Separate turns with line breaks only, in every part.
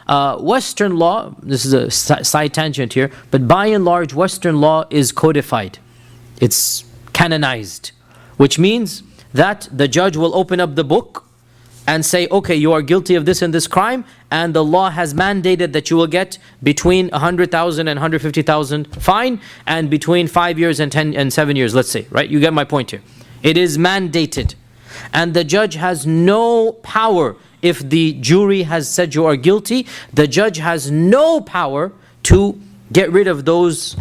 Western law, this is a side tangent here, but by and large, Western law is codified. It's canonized, which means that the judge will open up the book and say, okay, you are guilty of this and this crime, and the law has mandated that you will get between 100,000 and 150,000 fine, and between 5 years and 10 and 7 years, let's say, right? You get my point here. It is mandated. And the judge has no power. If the jury has said you are guilty, the judge has no power to get rid of those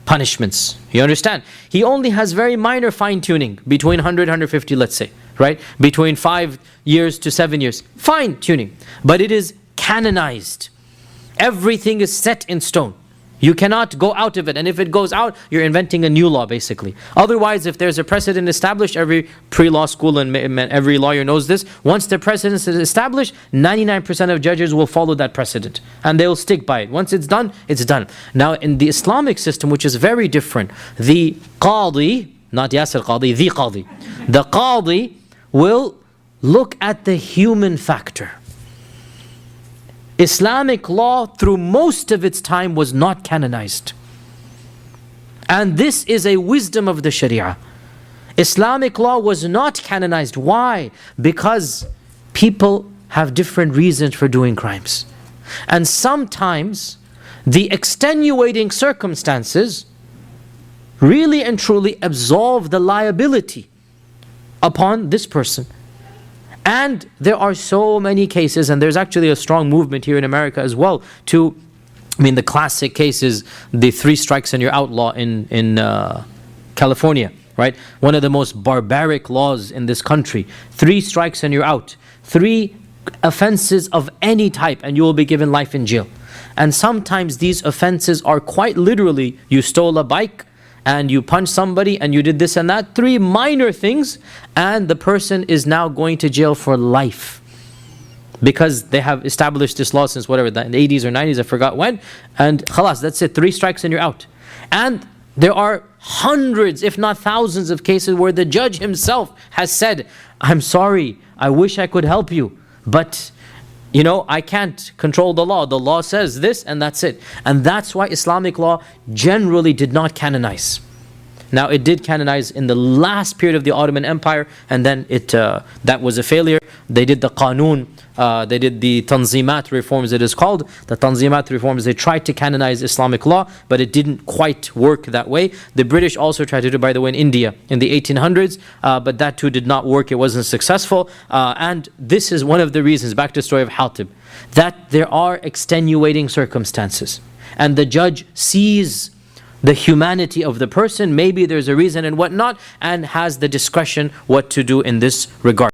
punishments. You understand? He only has very minor fine-tuning between 100 150, let's say, right? Between 5 years to 7 years. Fine-tuning. But it is canonized. Everything is set in stone. You cannot go out of it. And if it goes out, you're inventing a new law, basically. Otherwise, if there's a precedent established, every pre-law school and every lawyer knows this. Once the precedent is established, 99% of judges will follow that precedent. And they will stick by it. Once it's done, it's done. Now, in the Islamic system, which is very different, the Qadhi, not Yasir Qadhi, the Qadhi. The Qadhi will look at the human factor. Islamic law, through most of its time, was not canonized. And this is a wisdom of the Sharia. Islamic law was not canonized. Why? Because people have different reasons for doing crimes. And sometimes the extenuating circumstances really and truly absolve the liability upon this person. And there are so many cases, and there's actually a strong movement here in America as well to, the classic case is the 3 strikes and you're outlaw in California, right? One of the most barbaric laws in this country. 3 strikes and you're out. 3 offenses of any type and you will be given life in jail. And sometimes these offenses are quite literally, you stole a bike, and you punched somebody, and you did this and that. 3 minor things, and the person is now going to jail for life. Because they have established this law since whatever, in the 80s or 90s, I forgot when. And khalas, that's it, 3 strikes and you're out. And there are hundreds, if not thousands of cases where the judge himself has said, I'm sorry, I wish I could help you, but I can't control the law. The law says this and that's it. And that's why Islamic law generally did not canonize. Now it did canonize in the last period of the Ottoman Empire, and then that was a failure. They did the Qanun, they did the Tanzimat reforms, it is called. The Tanzimat reforms, they tried to canonize Islamic law, but it didn't quite work that way. The British also tried to do it, by the way, in India in the 1800s, but that too did not work, it wasn't successful. And this is one of the reasons, back to the story of Hatib, that there are extenuating circumstances. And the judge sees the humanity of the person, maybe there's a reason and whatnot, and has the discretion what to do in this regard.